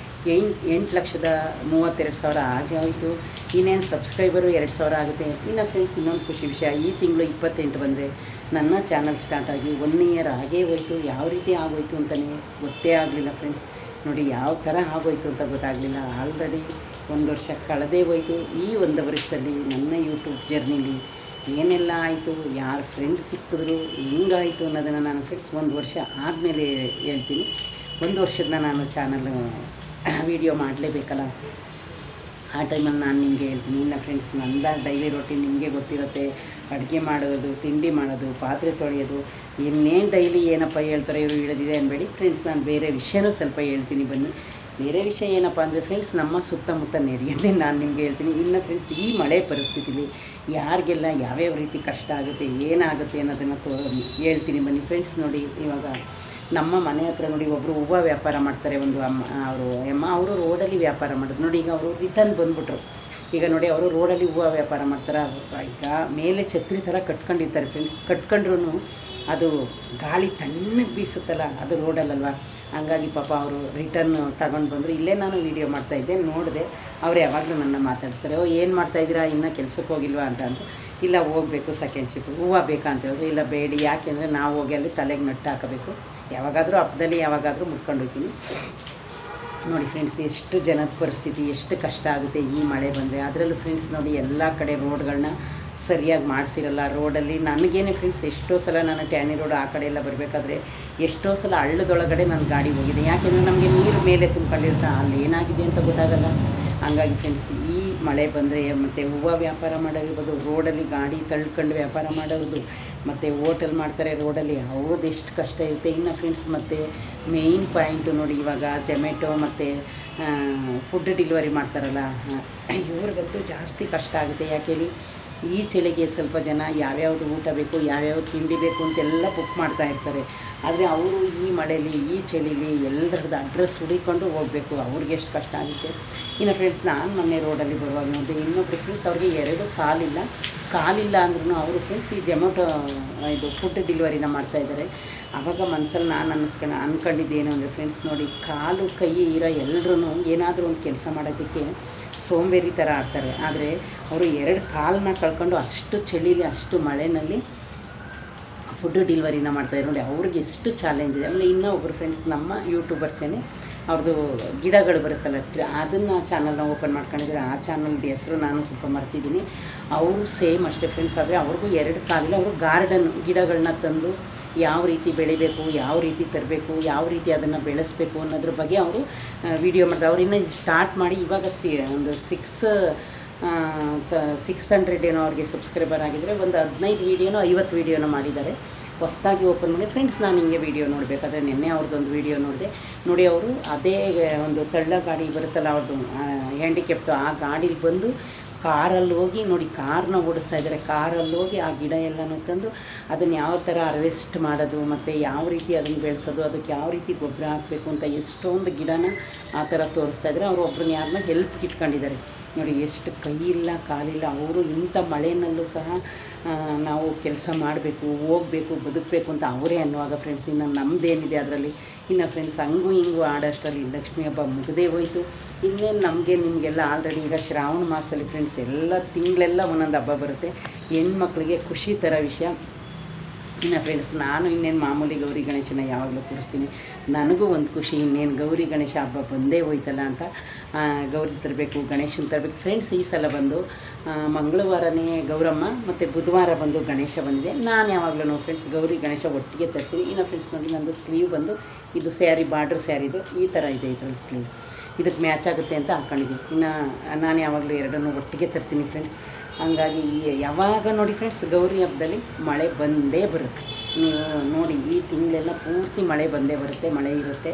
8,32,000 ಆಗಿ ಹೋಯಿತು. ಇನ್ನೇನು ಸಬ್ಸ್ಕ್ರೈಬರು 2,000 ಆಗುತ್ತೆ. ಇನ್ನು ಫ್ರೆಂಡ್ಸ್ ಇನ್ನೊಂದು ಖುಷಿ ವಿಷಯ, ಈ ತಿಂಗಳು 28 ಬಂದರೆ ನನ್ನ ಚಾನಲ್ ಸ್ಟಾರ್ಟ್ ಆಗಿ 1 ಇಯರ್ ಆಗೇ ಹೋಯಿತು. ಯಾವ ರೀತಿ ಆಗೋಯ್ತು ಅಂತಲೇ ಗೊತ್ತೇ ಆಗಲಿಲ್ಲ ಫ್ರೆಂಡ್ಸ್. ನೋಡಿ ಯಾವ ಥರ ಆಗೋಯ್ತು ಅಂತ ಗೊತ್ತಾಗಲಿಲ್ಲ. ಆಲ್ರೆಡಿ 1 ವರ್ಷ ಕಳೆದೇ ಹೋಯಿತು. ಈ 1 ವರ್ಷದಲ್ಲಿ ನನ್ನ ಯೂಟ್ಯೂಬ್ ಜರ್ನಿಲಿ ಏನೆಲ್ಲ ಆಯಿತು, ಯಾರು ಫ್ರೆಂಡ್ಸ್ ಸಿಕ್ಕಿದ್ರು, ಹೆಂಗಾಯಿತು ಅನ್ನೋದನ್ನು ನಾನು ಫ್ರೆಂಡ್ಸ್ 1 ವರ್ಷ ಆದಮೇಲೆ ಹೇಳ್ತೀನಿ. 1 ವರ್ಷದ ನಾನು ಚಾನಲ್ ವೀಡಿಯೋ ಮಾಡಲೇಬೇಕಲ್ಲ, ಆ ಟೈಮಲ್ಲಿ ನಾನು ನಿಮಗೆ ಹೇಳ್ತೀನಿ. ಇನ್ನು ಫ್ರೆಂಡ್ಸ್ ನಂದ ಡೈಲಿ ರೋಟೀನ್ ನಿಮಗೆ ಗೊತ್ತಿರುತ್ತೆ. ಅಡುಗೆ ಮಾಡೋದು, ತಿಂಡಿ ಮಾಡೋದು, ಪಾತ್ರೆ ತೊಳೆಯೋದು, ಇನ್ನೇನು ಡೈಲಿ ಏನಪ್ಪ ಹೇಳ್ತಾರೆ ಇವರು ಹಿಡಿದಿದೆ ಅನ್ಬೇಡಿ ಫ್ರೆಂಡ್ಸ್. ನಾನು ಬೇರೆ ವಿಷಯನೂ ಸ್ವಲ್ಪ ಹೇಳ್ತೀನಿ ಬನ್ನಿ. ಬೇರೆ ವಿಷಯ ಏನಪ್ಪ ಅಂದರೆ ಫ್ರೆಂಡ್ಸ್ ನಮ್ಮ ಸುತ್ತಮುತ್ತ ನಡೆಯೋದೇ ನಾನು ನಿಮಗೆ ಹೇಳ್ತೀನಿ. ಇನ್ನು ಫ್ರೆಂಡ್ಸ್ ಈ ಮಳೆ ಪರಿಸ್ಥಿತಿಲಿ ಯಾರಿಗೆಲ್ಲ ಯಾವ್ಯಾವ ರೀತಿ ಕಷ್ಟ ಆಗುತ್ತೆ, ಏನಾಗುತ್ತೆ ಅನ್ನೋದನ್ನು ಹೇಳ್ತೀನಿ ಬನ್ನಿ ಫ್ರೆಂಡ್ಸ್. ನೋಡಿ ಇವಾಗ ನಮ್ಮ ಮನೆ ಹತ್ರ ನೋಡಿ ಒಬ್ಬರು ಹೂವು ವ್ಯಾಪಾರ ಮಾಡ್ತಾರೆ, ಒಂದು ಅವರು ರೋಡಲ್ಲಿ ವ್ಯಾಪಾರ ಮಾಡೋದು. ನೋಡಿ ಈಗ ಅವರು ರಿಟರ್ನ್ ಬಂದುಬಿಟ್ರು. ಈಗ ನೋಡಿ ಅವರು ರೋಡಲ್ಲಿ ಹೂವು ವ್ಯಾಪಾರ ಮಾಡ್ತಾರೆ. ಈಗ ಮೇಲೆ ಛತ್ರಿ ಥರ ಕಟ್ಕೊಂಡಿರ್ತಾರೆ ಫ್ರೆಂಡ್ಸ್. ಕಟ್ಕೊಂಡ್ರೂ ಅದು ಗಾಳಿ ತಣ್ಣಗೆ ಬೀಸುತ್ತಲ್ಲ, ಅದು ರೋಡಲ್ಲಲ್ವ. ಹಂಗಾಗಿ ಪಾಪ ಅವರು ರಿಟರ್ನ್ ತಗೊಂಡು ಬಂದರು. ಇಲ್ಲೇ ನಾನು ವೀಡಿಯೋ ಮಾಡ್ತಾಯಿದ್ದೆ, ನೋಡಿದೆ. ಅವ್ರು ಯಾವಾಗಲೂ ನನ್ನ ಮಾತಾಡ್ತಾರೆ, ಏನು ಮಾಡ್ತಾಯಿದ್ದೀರಾ, ಇನ್ನೂ ಕೆಲಸಕ್ಕೆ ಹೋಗಿಲ್ವಾ ಅಂತ. ಇಲ್ಲ ಹೋಗಬೇಕು ಸೆಕೆಂಡ್ ಶಿಫ್ಟ್, ಹೂವು ಬೇಕಾ ಅಂತ ಹೇಳಿದ್ರು. ಇಲ್ಲ ಬೇಡಿ, ಯಾಕೆಂದರೆ ನಾವು ಹೋಗಿ ಅಲ್ಲಿ ತಲೆಗೆ ನಟ್ಟು ಹಾಕಬೇಕು, ಯಾವಾಗಾದರೂ ಹಬ್ಬದಲ್ಲಿ ಯಾವಾಗಾದರೂ ಮುಟ್ಕೊಂಡು ಹೋಗ್ತೀನಿ. ನೋಡಿ ಫ್ರೆಂಡ್ಸ್ ಎಷ್ಟು ಜನದ ಪರಿಸ್ಥಿತಿ, ಎಷ್ಟು ಕಷ್ಟ ಆಗುತ್ತೆ ಈ ಮಳೆ ಬಂದರೆ. ಅದರಲ್ಲೂ ಫ್ರೆಂಡ್ಸ್ ನೋಡಿ ಎಲ್ಲ ಕಡೆ ರೋಡ್ಗಳನ್ನ ಸರಿಯಾಗಿ ಮಾಡಿಸಿರಲ್ಲ. ರೋಡಲ್ಲಿ ನನಗೇನೆ ಫ್ರೆಂಡ್ಸ್ ಎಷ್ಟೋ ಸಲ ನಾನು ಟ್ಯಾನಿ ರೋಡ್ ಆ ಕಡೆ ಎಲ್ಲ ಬರಬೇಕಾದ್ರೆ ಎಷ್ಟೋ ಸಲ ಹಳ್ಳದೊಳಗಡೆ ನನ್ನ ಗಾಡಿ ಹೋಗಿದೆ. ಯಾಕೆಂದರೆ ನಮಗೆ ನೀರು ಮೇಲೆ ತುಂಬ್ಕೊಂಡಿರ್ತಾ ಅಲ್ಲಿ ಏನಾಗಿದೆ ಅಂತ ಗೊತ್ತಾಗಲ್ಲ. ಹಂಗಾಗಿ ಫ್ರೆಂಡ್ಸ್ ಈ ಮಳೆ ಬಂದರೆ ಮತ್ತು ಹೂವು ವ್ಯಾಪಾರ ಮಾಡೋದಿರ್ಬೋದು, ರೋಡಲ್ಲಿ ಗಾಡಿ ತಳ್ಕೊಂಡು ವ್ಯಾಪಾರ ಮಾಡೋದು, ಮತ್ತು ಹೋಟೆಲ್ ಮಾಡ್ತಾರೆ ರೋಡಲ್ಲಿ, ಅವ್ರದ್ದು ಎಷ್ಟು ಕಷ್ಟ ಇರುತ್ತೆ. ಇನ್ನು ಫ್ರೆಂಡ್ಸ್ ಮತ್ತು ಮೇಯ್ನ್ ಪಾಯಿಂಟು ನೋಡಿ, ಇವಾಗ ಜೊಮ್ಯಾಟೊ ಮತ್ತು ಫುಡ್ ಡೆಲಿವರಿ ಮಾಡ್ತಾರಲ್ಲ, ಇವ್ರಿಗಂತೂ ಜಾಸ್ತಿ ಕಷ್ಟ ಆಗುತ್ತೆ. ಯಾಕೇಳಿ ಈ ಚಳಿಗೆ ಸ್ವಲ್ಪ ಜನ ಯಾವ್ಯಾವುದು ಊಟ ಬೇಕು, ಯಾವ್ಯಾವ ತಿಂಡಿ ಬೇಕು ಅಂತೆಲ್ಲ ಬುಕ್ ಮಾಡ್ತಾ ಇರ್ತಾರೆ. ಆದರೆ ಅವರು ಈ ಮಳೆಯಲ್ಲಿ ಈ ಚಳಿಲಿ ಎಲ್ಲರದ್ದು ಅಡ್ರೆಸ್ ಹುಡುಕೊಂಡು ಹೋಗಬೇಕು, ಅವ್ರಿಗೆ ಎಷ್ಟು ಕಷ್ಟ ಆಗುತ್ತೆ. ಇನ್ನು ಫ್ರೆಂಡ್ಸ್ ನಾನು ಮೊನ್ನೆ ರೋಡಲ್ಲಿ ಬರುವಾಗ ನೋಡಿದೆ, ಇನ್ನೊಬ್ಬರು ಫ್ರೆಂಡ್ಸ್ ಅವ್ರಿಗೆ 2 ಕಾಲಿಲ್ಲ ಅಂದ್ರೂ ಅವರು ಫ್ರೆಂಡ್ಸ್ ಈ ಜೊಮ್ಯಾಟೊ ಇದು ಫುಡ್ ಡೆಲಿವರಿನ ಮಾಡ್ತಾಯಿದ್ದಾರೆ. ಆವಾಗ ಮನಸ್ಸಲ್ಲಿ ನಾನು ಅಂದ್ಕೊಂಡಿದ್ದೇನು ಅಂದರೆ ಫ್ರೆಂಡ್ಸ್ ನೋಡಿ, ಕಾಲು ಕೈ ಇರೋ ಎಲ್ಲರೂ ಏನಾದರೂ ಒಂದು ಕೆಲಸ ಮಾಡೋದಕ್ಕೆ ಸೋಂಬೇರಿ ಥರ ಆಡ್ತಾರೆ. ಆದರೆ ಅವರು 2 ಕಾಲನ್ನ ಕಳ್ಕೊಂಡು ಅಷ್ಟು ಚಳಿಲಿ ಅಷ್ಟು ಮಳೆಯಲ್ಲಿ ಫುಡ್ ಡೆಲಿವರಿನ ಮಾಡ್ತಾಯಿದ್ರು. ನೋಡಿ ಅವ್ರಿಗೆ ಎಷ್ಟು ಚಾಲೆಂಜ್ ಇದೆ. ಆಮೇಲೆ ಇನ್ನೂ ಒಬ್ಬರು ಫ್ರೆಂಡ್ಸ್ ನಮ್ಮ ಯೂಟ್ಯೂಬರ್ಸೇನೆ ಅವ್ರದ್ದು ಗಿಡಗಳು ಬರುತ್ತಲ್ಲ, ಅದನ್ನು ಚಾನಲ್ನ ಓಪನ್ ಮಾಡ್ಕೊಂಡಿದ್ದಾರೆ. ಆ ಚಾನಲ್ದು ಹೆಸರು ನಾನು ಸ್ವಲ್ಪ ಮರ್ತಿದ್ದೀನಿ. ಅವರು ಸೇಮ್ ಅಷ್ಟೇ ಫ್ರೆಂಡ್ಸ್. ಆದರೆ ಅವ್ರಿಗೂ 2 ಕಾಲಿಲ್ಲ. ಅವರು ಗಾರ್ಡನ್ ಗಿಡಗಳನ್ನ ತಂದು ಯಾವ ರೀತಿ ಬೆಳಿಬೇಕು, ಯಾವ ರೀತಿ ತರಬೇಕು, ಯಾವ ರೀತಿ ಅದನ್ನು ಬೆಳೆಸಬೇಕು ಅನ್ನೋದ್ರ ಬಗ್ಗೆ ಅವರು ವಿಡಿಯೋ ಮಾಡ್ತಾರೆ. ಅವ್ರು ಇನ್ನೂ ಸ್ಟಾರ್ಟ್ ಮಾಡಿ ಇವಾಗ ಒಂದು 600 ಏನೋ ಅವ್ರಿಗೆ ಸಬ್ಸ್ಕ್ರೈಬರ್ ಆಗಿದ್ದರೆ, ಒಂದು 15 ವೀಡಿಯೋನೋ 50 ವೀಡಿಯೋನೋ ಮಾಡಿದ್ದಾರೆ. ಹೊಸದಾಗಿ ಓಪನ್ ಮಾಡಿ ಫ್ರೆಂಡ್ಸ್. ನಾನು ಹಿಂಗೆ ವೀಡಿಯೋ ನೋಡಬೇಕಾದ್ರೆ ನಿನ್ನೆ ಅವ್ರದ್ದೊಂದು ವೀಡಿಯೋ ನೋಡಿದೆ. ನೋಡಿ ಅವರು ಅದೇ ಒಂದು ತಳ್ಳ ಗಾಡಿ ಬರುತ್ತಲ್ಲ ಅವ್ರದ್ದು ಹ್ಯಾಂಡಿಕ್ಯಾಪ್ಟು, ಆ ಗಾಡೀಲಿ ಬಂದು ಕಾರಲ್ಲಿ ಹೋಗಿ ನೋಡಿ ಕಾರ್ನ ಓಡಿಸ್ತಾ ಇದ್ದಾರೆ. ಕಾರಲ್ಲಿ ಹೋಗಿ ಆ ಗಿಡ ಎಲ್ಲನೂ ತಂದು ಅದನ್ನು ಯಾವ ಥರ ಹಾರ್ವೆಸ್ಟ್ ಮಾಡೋದು, ಮತ್ತು ಯಾವ ರೀತಿ ಅದನ್ನು ಬೆಳೆಸೋದು, ಅದಕ್ಕೆ ಯಾವ ರೀತಿ ಗೊಬ್ಬರ ಹಾಕಬೇಕು ಅಂತ ಎಷ್ಟೊಂದು ಗಿಡನ ಆ ಥರ ತೋರಿಸ್ತಾ ಇದ್ದಾರೆ. ಅವರು ಒಬ್ಬರನ್ನ ಯಾರನ್ನ ಹೆಲ್ಪ್ಗೆ ಇಟ್ಕೊಂಡಿದ್ದಾರೆ. ನೋಡಿ ಎಷ್ಟು ಕೈ ಇಲ್ಲ ಕಾಲಿಲ್ಲ. ಅವರು ಇಂಥ ಮಳೆಯಲ್ಲೂ ಸಹ ನಾವು ಕೆಲಸ ಮಾಡಬೇಕು, ಹೋಗಬೇಕು, ಬದುಕಬೇಕು ಅಂತ ಅವರೇ ಅನ್ನುವಾಗ ಫ್ರೆಂಡ್ಸ್, ಇನ್ನು ನಮ್ಮದೇನಿದೆ ಅದರಲ್ಲಿ. ಇನ್ನು ಫ್ರೆಂಡ್ಸ್ ಹಂಗೂ ಹಿಂಗೂ ಆಡೋಷ್ಟರಲ್ಲಿ ಲಕ್ಷ್ಮೀ ಹಬ್ಬ ಮುಗಿದೇ ಹೋಯಿತು. ಇನ್ನೇನು ನಮಗೆ ನಿಮಗೆಲ್ಲ ಆಲ್ರೆಡಿ ಈಗ ಶ್ರಾವಣ ಮಾಸದಲ್ಲಿ ಫ್ರೆಂಡ್ಸ್ ಎಲ್ಲ ತಿಂಗಳೆಲ್ಲ ಒಂದೊಂದು ಹಬ್ಬ ಬರುತ್ತೆ. ಹೆಣ್ಮಕ್ಳಿಗೆ ಖುಷಿ ಥರ ವಿಷಯ. ಇನ್ನು ಫ್ರೆಂಡ್ಸ್ ನಾನು ಇನ್ನೇನು ಮಾಮೂಲಿ ಗೌರಿ ಗಣೇಶನ ಯಾವಾಗಲೂ ಕೂರಿಸ್ತೀನಿ. ನನಗೂ ಒಂದು ಖುಷಿ, ಇನ್ನೇನು ಗೌರಿ ಗಣೇಶ ಹಬ್ಬ ಬಂದೇ ಹೋಯ್ತಲ್ಲ ಅಂತ ಗೌರಿ ತರಬೇಕು, ಗಣೇಶನ ತರಬೇಕು ಫ್ರೆಂಡ್ಸ್. ಈ ಸಲ ಬಂದು ಮಂಗಳವಾರನೇ ಗೌರಮ್ಮ ಮತ್ತು ಬುಧವಾರ ಬಂದು ಗಣೇಶ ಬಂದಿದೆ. ನಾನು ಯಾವಾಗಲೂ ಫ್ರೆಂಡ್ಸ್ ಗೌರಿ ಗಣೇಶ ಒಟ್ಟಿಗೆ ತರ್ತೀನಿ. ಇನ್ನು ಫ್ರೆಂಡ್ಸ್ ನೋಡಿ ನಂದು ಸ್ಲೀವ್ ಬಂದು ಇದು ಸ್ಯಾರಿ, ಬಾರ್ಡ್ರ್ ಸ್ಯಾರಿದು ಈ ಥರ ಇದೆ ಇದರಲ್ಲಿ ಸ್ಲೀವ್. ಇದಕ್ಕೆ ಮ್ಯಾಚ್ ಆಗುತ್ತೆ ಅಂತ ಹಾಕ್ಕೊಂಡಿದ್ದೀನಿ. ಇನ್ನು ನಾನು ಯಾವಾಗಲೂ 2 ಒಟ್ಟಿಗೆ ತರ್ತೀನಿ ಫ್ರೆಂಡ್ಸ್. ಹಂಗಾಗಿ ಯಾವಾಗ ನೋಡಿ ಫ್ರೆಂಡ್ಸ್ ಗೌರಿ ಹಬ್ಬದಲ್ಲಿ ಮಳೆ ಬಂದೇ ಬರುತ್ತೆ. ನೀವು ನೋಡಿ ಈ ತಿಂಗಳೆಲ್ಲ ಪೂರ್ತಿ ಮಳೆ ಬಂದೇ ಬರುತ್ತೆ, ಮಳೆ ಇರುತ್ತೆ.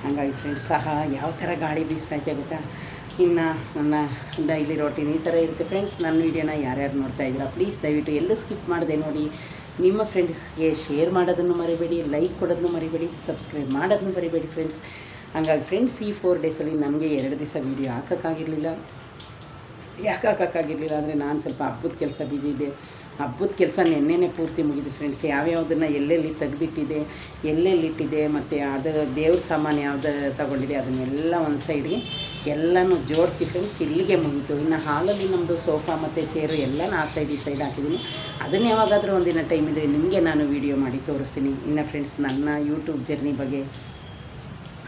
ಹಂಗಾಗಿ ಫ್ರೆಂಡ್ಸ್ ಸಹ ಯಾವ ಥರ ಗಾಳಿ ಬೀಸ್ತಾ ಐತೆ ಗೊತ್ತಾ. ಇನ್ನು ನನ್ನ ಡೈಲಿ ರೋಟೀನ್ ಈ ಥರ ಇರುತ್ತೆ ಫ್ರೆಂಡ್ಸ್. ನನ್ನ ವೀಡಿಯೋನ ಯಾರ್ಯಾರು ನೋಡ್ತಾ ಇದ್ದೀರಾ ಪ್ಲೀಸ್ ದಯವಿಟ್ಟು ಎಲ್ಲೂ ಸ್ಕಿಪ್ ಮಾಡದೆ ನೋಡಿ. ನಿಮ್ಮ ಫ್ರೆಂಡ್ಸ್ಗೆ ಶೇರ್ ಮಾಡೋದನ್ನು ಮರಿಬೇಡಿ, ಲೈಕ್ ಕೊಡೋದನ್ನು ಮರಿಬೇಡಿ, ಸಬ್ಸ್ಕ್ರೈಬ್ ಮಾಡೋದನ್ನು ಮರಿಬೇಡಿ ಫ್ರೆಂಡ್ಸ್. ಹಂಗಾಗಿ ಫ್ರೆಂಡ್ಸ್ ಈ 4 ಡೇಸಲ್ಲಿ ನನಗೆ 2 ದಿವಸ ವೀಡಿಯೋ ಹಾಕೋಕ್ಕಾಗಿರಲಿಲ್ಲ. ಯಾಕೆ ಹಾಕೋಕ್ಕಾಗಿರಲಿಲ್ಲ ಅಂದರೆ ನಾನು ಸ್ವಲ್ಪ ಹಬ್ಬದ ಕೆಲಸ ಬಿಜಿ ಇದ್ದೆ. ಹಬ್ಬದ ಕೆಲಸ ನೆನ್ನೆನೇ ಪೂರ್ತಿ ಮುಗಿದು ಫ್ರೆಂಡ್ಸ್. ಯಾವ್ಯಾವುದನ್ನು ಎಲ್ಲೆಲ್ಲಿ ತೆಗೆದಿಟ್ಟಿದೆ, ಎಲ್ಲೆಲ್ಲಿಟ್ಟಿದೆ, ಮತ್ತು ಅದು ದೇವ್ರ ಸಾಮಾನು ಯಾವ್ದು ತೊಗೊಂಡಿದೆ ಅದನ್ನೆಲ್ಲ ಒಂದು ಸೈಡ್ಗೆ ಎಲ್ಲನೂ ಜೋಡಿಸಿ ಫ್ರೆಂಡ್ಸ್ ಇಲ್ಲಿಗೆ ಮುಗೀತು. ಇನ್ನು ಹಾಲಲ್ಲಿ ನಮ್ಮದು ಸೋಫಾ ಮತ್ತು ಚೇರು ಎಲ್ಲನೂ ಆ ಸೈಡ್ ಈ ಸೈಡ್ ಹಾಕಿದ್ದೀನಿ. ಅದನ್ನು ಯಾವಾಗಾದರೂ ಒಂದಿನ ಟೈಮ್ ಇದ್ದರೆ ನಿಮಗೆ ನಾನು ವೀಡಿಯೋ ಮಾಡಿ ತೋರಿಸ್ತೀನಿ. ಇನ್ನು ಫ್ರೆಂಡ್ಸ್ ನನ್ನ ಯೂಟ್ಯೂಬ್ ಜರ್ನಿ ಬಗ್ಗೆ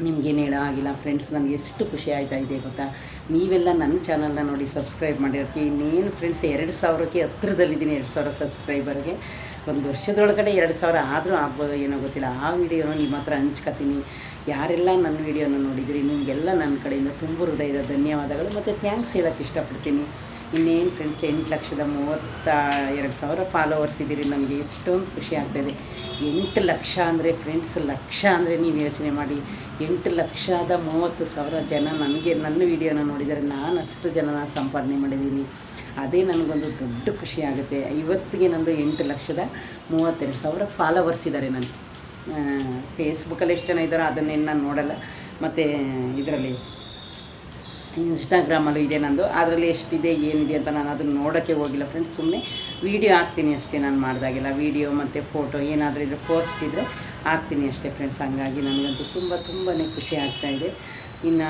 ನಿಮಗೇನು ಹೇಳೋ ಆಗಿಲ್ಲ ಫ್ರೆಂಡ್ಸ್. ನನಗೆ ಎಷ್ಟು ಖುಷಿ ಆಯ್ತಾ ಇದೆ ಗೊತ್ತಾ. ನೀವೆಲ್ಲ ನನ್ನ ಚಾನಲ್ನ ನೋಡಿ ಸಬ್ಸ್ಕ್ರೈಬ್ ಮಾಡಿರೋಕ್ಕೆ. ಇನ್ನೇನು ಫ್ರೆಂಡ್ಸ್ 2000ಕ್ಕೆ ಹತ್ರದಲ್ಲಿದ್ದೀನಿ, 2000 ಸಬ್ಸ್ಕ್ರೈಬರ್ಗೆ. ಒಂದು ವರ್ಷದೊಳಗಡೆ 2000 ಆದರೂ ಆಗ್ಬೋದು ಏನೋ ಗೊತ್ತಿಲ್ಲ. ಆ ವಿಡಿಯೋನ ನಿಮ್ಮ ಹತ್ರ ಹಂಚ್ಕೊತೀನಿ. ಯಾರೆಲ್ಲ ನನ್ನ ವೀಡಿಯೋನ ನೋಡಿದಿರಿ ನಿಮಗೆಲ್ಲ ನನ್ನ ಕಡೆಯಿಂದ ತುಂಬ ಹೃದಯದ ಧನ್ಯವಾದಗಳು ಮತ್ತು ಥ್ಯಾಂಕ್ಸ್ ಹೇಳೋಕ್ಕೆ ಇಷ್ಟಪಡ್ತೀನಿ. ಇನ್ನೇನು ಫ್ರೆಂಡ್ಸ್ 8,32,000 ಫಾಲೋವರ್ಸ್ ಇದ್ದೀರಿ. ನನಗೆ ಎಷ್ಟೊಂದು ಖುಷಿ ಆಗ್ತಾಯಿದೆ. 8 ಲಕ್ಷ ಅಂದರೆ ಫ್ರೆಂಡ್ಸ್, ಲಕ್ಷ ಅಂದರೆ ನೀವು ಯೋಚನೆ ಮಾಡಿ. 8,30,000 ಜನ ನನಗೆ ನನ್ನ ವೀಡಿಯೋನ ನೋಡಿದರೆ ನಾನು ಅಷ್ಟು ಜನನ ಸಂಪಾದನೆ ಮಾಡಿದ್ದೀನಿ. ಅದೇ ನನಗೊಂದು ದೊಡ್ಡ ಖುಷಿ ಆಗುತ್ತೆ. ಇವತ್ತಿಗೆ ನಂದು 8,32,000 ಫಾಲೋವರ್ಸ್ ಇದ್ದಾರೆ. ನನಗೆ ಫೇಸ್ಬುಕ್ಕಲ್ಲಿ ಎಷ್ಟು ಜನ ಇದ್ದಾರೋ ಅದನ್ನೇನು ನಾನು ನೋಡಲ್ಲ. ಮತ್ತು ಇದರಲ್ಲಿ ಇನ್ಸ್ಟಾಗ್ರಾಮಲ್ಲೂ ಇದೆ ನಂದು. ಅದರಲ್ಲಿ ಎಷ್ಟಿದೆ ಏನಿದೆ ಅಂತ ನಾನು ಅದನ್ನು ನೋಡೋಕ್ಕೆ ಹೋಗಿಲ್ಲ ಫ್ರೆಂಡ್ಸ್. ಸುಮ್ಮನೆ ವೀಡಿಯೋ ಹಾಕ್ತೀನಿ ಅಷ್ಟೇ. ನಾನು ಮಾಡಿದಾಗೆಲ್ಲ ವೀಡಿಯೋ ಮತ್ತು ಫೋಟೋ ಏನಾದರೂ ಇದ್ದರೆ ಪೋಸ್ಟ್ ಇದ್ದರೆ ಹಾಕ್ತೀನಿ ಅಷ್ಟೇ ಫ್ರೆಂಡ್ಸ್. ಹಂಗಾಗಿ ನನಗಂತೂ ತುಂಬಾ ಖುಷಿ ಆಗ್ತಾಯಿದೆ. ಇನ್ನು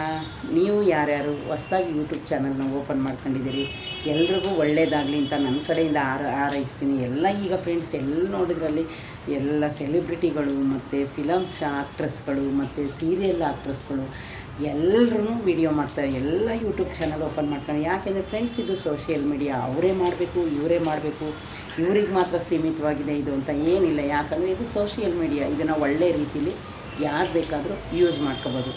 ನೀವು ಯಾರ್ಯಾರು ಹೊಸದಾಗಿ ಯೂಟ್ಯೂಬ್ ಚಾನಲ್ನ ಓಪನ್ ಮಾಡ್ಕೊಂಡಿದ್ದೀರಿ ಎಲ್ರಿಗೂ ಒಳ್ಳೆಯದಾಗಲಿ ಅಂತ ನನ್ನ ಕಡೆಯಿಂದ ಹಾರೈಸ್ತೀನಿ. ಎಲ್ಲ ಈಗ ಫ್ರೆಂಡ್ಸ್ ಎಲ್ಲಿ ನೋಡಿದ್ರಲ್ಲಿ ಎಲ್ಲ ಸೆಲೆಬ್ರಿಟಿಗಳು ಮತ್ತು ಫಿಲಮ್ಸ್ ಆಕ್ಟ್ರೆಸ್ಗಳು ಮತ್ತು ಸೀರಿಯಲ್ ಆಕ್ಟ್ರೆಸ್ಗಳು ಎಲ್ಲರೂ ವೀಡಿಯೋ ಮಾಡ್ತಾರೆ. ಎಲ್ಲ ಯೂಟ್ಯೂಬ್ ಚಾನಲ್ ಓಪನ್ ಮಾಡ್ತಾರೆ. ಯಾಕೆಂದರೆ ಫ್ರೆಂಡ್ಸ್ ಇದು ಸೋಷಿಯಲ್ ಮೀಡಿಯಾ. ಅವರೇ ಮಾಡಬೇಕು, ಇವರೇ ಮಾಡಬೇಕು, ಇವ್ರಿಗೆ ಮಾತ್ರ ಸೀಮಿತವಾಗಿದೆ ಇದು ಅಂತ ಏನಿಲ್ಲ. ಯಾಕಂದರೆ ಇದು ಸೋಷಿಯಲ್ ಮೀಡಿಯಾ. ಇದನ್ನು ಒಳ್ಳೆಯ ರೀತಿಯಲ್ಲಿ ಯಾರು ಬೇಕಾದರೂ ಯೂಸ್ ಮಾಡ್ಕೋಬೋದು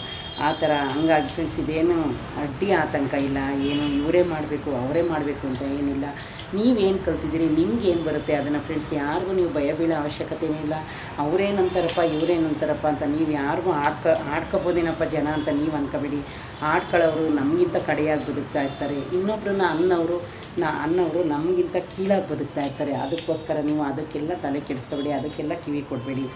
ಆ ಥರ. ಹಂಗಾಗಿ ಫ್ರೆಂಡ್ಸ್ ಇದೇನು ಅಡ್ಡಿ ಆತಂಕ ಇಲ್ಲ. ಏನು ಇವರೇ ಮಾಡಬೇಕು ಅವರೇ ಮಾಡಬೇಕು ಅಂತ ಏನಿಲ್ಲ. ನೀವೇನು ಕಲ್ತಿದ್ದೀರಿ, ನಿಮ್ಗೇನು ಬರುತ್ತೆ ಅದನ್ನು ಫ್ರೆಂಡ್ಸ್ ಯಾರಿಗೂ ನೀವು ಭಯ ಬೀಳೋ ಅವಶ್ಯಕತೆಯೇ ಇಲ್ಲ. ಅವರೇನಂತಾರಪ್ಪ ಇವರೇನಂತಾರಪ್ಪ ಅಂತ ನೀವು ಯಾರಿಗೂ ಆಡ್ಕೋಬೋದೇನಪ್ಪ ಜನ ಅಂತ ನೀವು ಅಂದ್ಕೋಬೇಡಿ. ಆಡ್ಕೊಳ್ಳೋರು ನಮಗಿಂತ ಕಡೆಯಾಗಿ ಬದುಕ್ತಾ ಇರ್ತಾರೆ. ಇನ್ನೊಬ್ಬರನ್ನ ಅನ್ನೋರು ನಮಗಿಂತ ಕೀಳಾಗಿ ಬದುಕ್ತಾ ಇರ್ತಾರೆ. ಅದಕ್ಕೋಸ್ಕರ ನೀವು ಅದಕ್ಕೆಲ್ಲ ತಲೆ ಕೆಡಿಸ್ಕೋಬೇಡಿ, ಅದಕ್ಕೆಲ್ಲ ಕಿವಿ ಕೊಡಬೇಡಿ.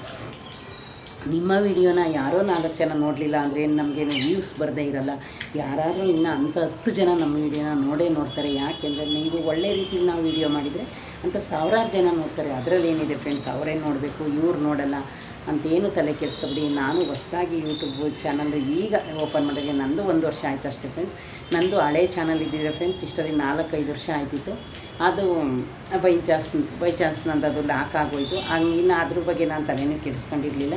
ನಿಮ್ಮ ವೀಡಿಯೋನ ಯಾರೋ 4 ಜನ ನೋಡಲಿಲ್ಲ ಅಂದರೆ ಏನು ನಮಗೇನು ವ್ಯೂಸ್ ಬರದೇ ಇರಲ್ಲ. ಯಾರಾದರೂ ಇನ್ನು ಅಂಥ 10 ಜನ ನಮ್ಮ ವೀಡಿಯೋನ ನೋಡ್ತಾರೆ. ಯಾಕೆಂದರೆ ನೀವು ಒಳ್ಳೆ ರೀತಿಯಲ್ಲಿ ನಾವು ವೀಡಿಯೋ ಮಾಡಿದರೆ ಅಂತ 1000 ಜನ ನೋಡ್ತಾರೆ. ಅದರಲ್ಲಿ ಏನಿದೆ ಫ್ರೆಂಡ್ಸ್, ಅವರೇ ನೋಡಬೇಕು, ಇವ್ರು ನೋಡಲ್ಲ ಅಂತೇನು ತಲೆ ಕೆಡಿಸ್ಕೊಬೇಡಿ. ನಾನು ಹೊಸದಾಗಿ ಯೂಟ್ಯೂಬ್ ಚಾನಲ್ ಈಗ ಓಪನ್ ಮಾಡಿದ್ರೆ ನಂದು 1 ವರ್ಷ ಆಯ್ತು ಅಷ್ಟೇ ಫ್ರೆಂಡ್ಸ್. ನಂದು ಹಳೆ ಚಾನಲ್ ಇದ್ದಿದೆ ಫ್ರೆಂಡ್ಸ್. ಇಷ್ಟರಲ್ಲಿ 4-5 ವರ್ಷ ಆಯ್ತಿತ್ತು. ಅದು ಬೈ ಚಾನ್ಸ್ ನಂದು ಅದು ಲಾಕ್ ಆಗೋಯ್ತು. ಇನ್ನು ಅದ್ರ ಬಗ್ಗೆ ನಾನು ತಲೆನೂ ಕೆಡಿಸ್ಕೊಂಡಿರಲಿಲ್ಲ.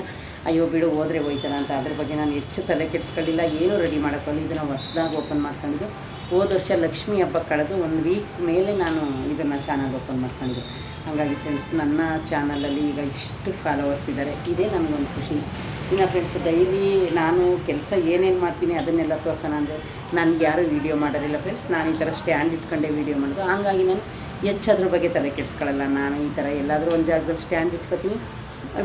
ಅಯ್ಯೋ ಬಿಡು ಹೋದರೆ ಹೋಯ್ತಾರ ಅಂತ ಅದ್ರ ಬಗ್ಗೆ ನಾನು ಹೆಚ್ಚು ತಲೆ ಕೆಡಿಸ್ಕೊಂಡಿಲ್ಲ. ಏನೂ ರೆಡಿ ಮಾಡೋಕ್ಕಲ್ಲ. ಇದನ್ನು ಹೊಸದಾಗಿ ಓಪನ್ ಮಾಡ್ಕೊಂಡಿದ್ದು ಹೋದ ವರ್ಷ ಲಕ್ಷ್ಮೀ ಹಬ್ಬ ಕಳೆದು 1 ವೀಕ್ ಮೇಲೆ ನಾನು ಇದನ್ನು ಚಾನಲ್ ಓಪನ್ ಮಾಡ್ಕೊಂಡಿದ್ದೆ. ಹಾಗಾಗಿ ಫ್ರೆಂಡ್ಸ್ ನನ್ನ ಚಾನಲಲ್ಲಿ ಈಗ ಇಷ್ಟು ಫಾಲೋವರ್ಸ್ ಇದ್ದಾರೆ. ಇದೇ ನನಗೊಂದು ಖುಷಿ. ಇನ್ನು ಫ್ರೆಂಡ್ಸ್ ಡೈಲಿ ನಾನು ಕೆಲಸ ಏನೇನು ಮಾಡ್ತೀನಿ ಅದನ್ನೆಲ್ಲ ತೋರಿಸೋಣ ಅಂದರೆ ನನಗೆ ಯಾರೂ ವೀಡಿಯೋ ಮಾಡೋರಿಲ್ಲ ಫ್ರೆಂಡ್ಸ್. ನಾನು ಈ ಥರ ಸ್ಟ್ಯಾಂಡ್ ಇಟ್ಕೊಂಡೆ ವೀಡಿಯೋ ಮಾಡೋದು. ಹಾಗಾಗಿ ನಾನು ಹೆಚ್ಚದ್ರ ಬಗ್ಗೆ ತಲೆ ಕೆಡಿಸ್ಕೊಳ್ಳಲ್ಲ. ನಾನು ಈ ಥರ ಎಲ್ಲಾದರೂ ಒಂದು ಜಾಗದಲ್ಲಿ ಸ್ಟ್ಯಾಂಡ್ ಇಟ್ಕೊತೀನಿ,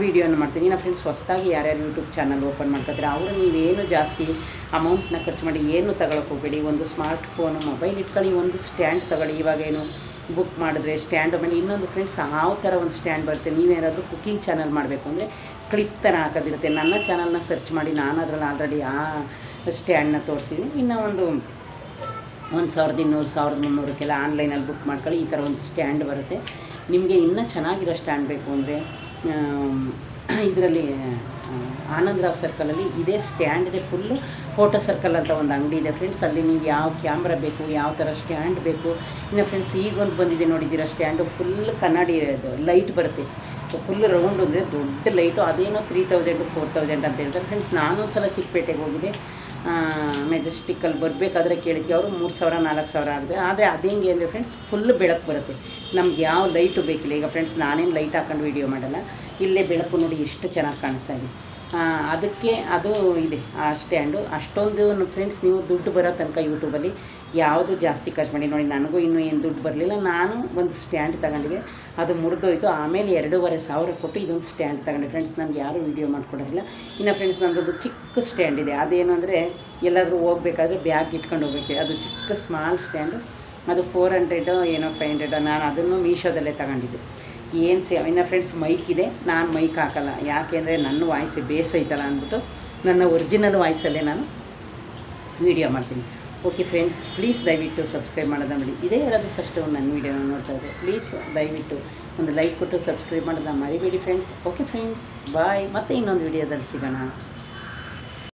ವೀಡಿಯೋನ ಮಾಡ್ತೀನಿ. ಇನ್ನು ಫ್ರೆಂಡ್ಸ್ ಹೊಸದಾಗಿ ಯಾರ್ಯಾರು ಯೂಟ್ಯೂಬ್ ಚಾನಲ್ ಓಪನ್ ಮಾಡ್ಕೊತಾರೆ ಅವರು ನೀವೇನು ಜಾಸ್ತಿ ಅಮೌಂಟ್ನ ಖರ್ಚು ಮಾಡಿ ಏನು ತಗೊಳಕ್ಕೆ ಹೋಗಬೇಡಿ. ಒಂದು ಸ್ಮಾರ್ಟ್ ಫೋನು ಮೊಬೈಲ್ ಇಟ್ಕೊಳ್ಳಿ, ಒಂದು ಸ್ಟ್ಯಾಂಡ್ ತಗೊಳ್ಳಿ. ಇವಾಗೇನು ಬುಕ್ ಮಾಡಿದ್ರೆ ಸ್ಟ್ಯಾಂಡ್ ಮೇಲೆ ಇನ್ನೊಂದು ಫ್ರೆಂಡ್ಸ್ ಯಾವ ಥರ ಒಂದು ಸ್ಟ್ಯಾಂಡ್ ಬರುತ್ತೆ. ನೀವೇನಾದರೂ ಕುಕ್ಕಿಂಗ್ ಚಾನಲ್ ಮಾಡಬೇಕು ಅಂದರೆ ಕ್ಲಿಪ್ ಥರ ಹಾಕೋದಿರುತ್ತೆ. ನನ್ನ ಚಾನಲ್ನ ಸರ್ಚ್ ಮಾಡಿ ನಾನು ಅದರಲ್ಲಿ ಆಲ್ರೆಡಿ ಆ ಸ್ಟ್ಯಾಂಡನ್ನ ತೋರಿಸಿದ್ದೀನಿ. ಇನ್ನು ಒಂದು 1,200 1,300ಕ್ಕೆಲ್ಲ ಆನ್ಲೈನಲ್ಲಿ ಬುಕ್ ಮಾಡ್ಕೊಳ್ಳಿ. ಈ ಥರ ಒಂದು ಸ್ಟ್ಯಾಂಡ್ ಬರುತ್ತೆ. ನಿಮಗೆ ಇನ್ನೂ ಚೆನ್ನಾಗಿರೋ ಸ್ಟ್ಯಾಂಡ್ ಬೇಕು ಅಂದರೆ ಇದರಲ್ಲಿ ಆನಂದರಾವ್ ಸರ್ಕಲಲ್ಲಿ ಇದೇ ಸ್ಟ್ಯಾಂಡ್ ಇದೆ. ಫುಲ್ಲು ಫೋಟೋ ಸರ್ಕಲ್ ಅಂತ ಒಂದು ಅಂಗಡಿ ಇದೆ ಫ್ರೆಂಡ್ಸ್. ಅಲ್ಲಿ ನೀವು ಯಾವ ಕ್ಯಾಮ್ರಾ ಬೇಕು, ಯಾವ ಥರ ಸ್ಟ್ಯಾಂಡ್ ಬೇಕು. ಇನ್ನು ಫ್ರೆಂಡ್ಸ್ ಈಗೊಂದು ಬಂದಿದೆ ನೋಡಿದ್ದೀರಾ ಸ್ಟ್ಯಾಂಡು. ಫುಲ್ ಕನ್ನಡಿ ಲೈಟ್ ಬರುತ್ತೆ. ಫುಲ್ ರೌಂಡ್ ಅಂದರೆ ದೊಡ್ಡ ಲೈಟು. ಅದೇನೋ 3,000 4,000 ಅಂತ ಹೇಳ್ತಾರೆ ಫ್ರೆಂಡ್ಸ್. ನಾನೊಂದು ಸಲ ಚಿಕ್ಕಪೇಟೆಗೆ ಹೋಗಿದ್ದೆ. ಮೆಜೆಸ್ಟಿಕ್ಕಲ್ಲಿ ಬರಬೇಕಾದ್ರೆ ಕೇಳಿದ್ವಿ. ಅವರು 3,000 4,000 ಆಗಿದೆ. ಆದರೆ ಅದೇಂಗೆ ಅಂದರೆ ಫ್ರೆಂಡ್ಸ್ ಫುಲ್ ಬೆಳಕು ಬರುತ್ತೆ. ನಮ್ಗೆ ಯಾವ ಲೈಟು ಬೇಕಿಲ್ಲ. ಈಗ ಫ್ರೆಂಡ್ಸ್ ನಾನೇನು ಲೈಟ್ ಹಾಕೊಂಡು ವೀಡಿಯೋ ಮಾಡಲ್ಲ. ಇಲ್ಲೇ ಬೆಳಕು ನೋಡಿ ಎಷ್ಟು ಚೆನ್ನಾಗಿ ಕಾಣಿಸ್ತಾ ಇದೆ. ಅದಕ್ಕೆ ಅದು ಇದೆ ಆ ಸ್ಟ್ಯಾಂಡು. ಅಷ್ಟೊಂದು ಫ್ರೆಂಡ್ಸ್ ನೀವು ದುಡ್ಡು ಬರೋ ತನಕ ಯೂಟ್ಯೂಬಲ್ಲಿ ಯಾವುದು ಜಾಸ್ತಿ ಖರ್ಚು ಮಾಡಿ ನೋಡಿ. ನನಗೂ ಇನ್ನೂ ಏನು ದುಡ್ಡು ಬರಲಿಲ್ಲ. ನಾನು ಒಂದು ಸ್ಟ್ಯಾಂಡ್ ತಗೊಂಡಿದ್ದೆ, ಅದು ಮುರಿದೋಯ್ತು. ಆಮೇಲೆ 2,500 ಕೊಟ್ಟು ಇದೊಂದು ಸ್ಟ್ಯಾಂಡ್ ತಗೊಂಡೆ ಫ್ರೆಂಡ್ಸ್. ನನಗೆ ಯಾರೂ ವೀಡಿಯೋ ಮಾಡಿಕೊಡೋದಿಲ್ಲ. ಇನ್ನು ಫ್ರೆಂಡ್ಸ್ ನನ್ನದು ಚಿಕ್ಕ ಚಿಕ್ಕ ಸ್ಟ್ಯಾಂಡ್ ಇದೆ. ಅದೇನು ಅಂದರೆ ಎಲ್ಲಾದರೂ ಹೋಗ್ಬೇಕಾದ್ರೆ ಬ್ಯಾಗ್ ಇಟ್ಕೊಂಡು ಹೋಗ್ಬೇಕು. ಅದು ಚಿಕ್ಕ ಸ್ಮಾಲ್ ಸ್ಟ್ಯಾಂಡು. ಅದು 400 ಏನೋ 500. ನಾನು ಅದನ್ನು ಮೀಶೋದಲ್ಲೇ ತಗೊಂಡಿದ್ದೆ. ಏನು ಇನ್ನು ಫ್ರೆಂಡ್ಸ್ ಮೈಕ್ ಇದೆ. ನಾನು ಮೈಕ್ ಹಾಕಲ್ಲ, ಯಾಕೆಂದರೆ ನನ್ನ ವಾಯ್ಸ್ ಬೇಸೈತಲ್ಲ ಅಂದ್ಬಿಟ್ಟು ನನ್ನ ಒರಿಜಿನಲ್ ವಾಯ್ಸಲ್ಲೇ ನಾನು ವೀಡಿಯೋ ಮಾಡ್ತೀನಿ. ಓಕೆ ಫ್ರೆಂಡ್ಸ್, ಪ್ಲೀಸ್ ದಯವಿಟ್ಟು ಸಬ್ಸ್ಕ್ರೈಬ್ ಮಾಡೋದ ಮಾಡಿ. ಇದೇ ಯಾರಾದರೂ ಫಸ್ಟು ನನ್ನ ವೀಡಿಯೋನ ನೋಡ್ತಾ ಇದ್ದರೆ ಪ್ಲೀಸ್ ದಯವಿಟ್ಟು ಒಂದು ಲೈಕ್ ಕೊಟ್ಟು ಸಬ್ಸ್ಕ್ರೈಬ್ ಮಾಡೋದ ಮರಿಬೇಡಿ ಫ್ರೆಂಡ್ಸ್. ಓಕೆ ಫ್ರೆಂಡ್ಸ್, ಬಾಯ್. ಮತ್ತೆ ಇನ್ನೊಂದು ವೀಡಿಯೋದಲ್ಲಿ ಸಿಗೋಣ.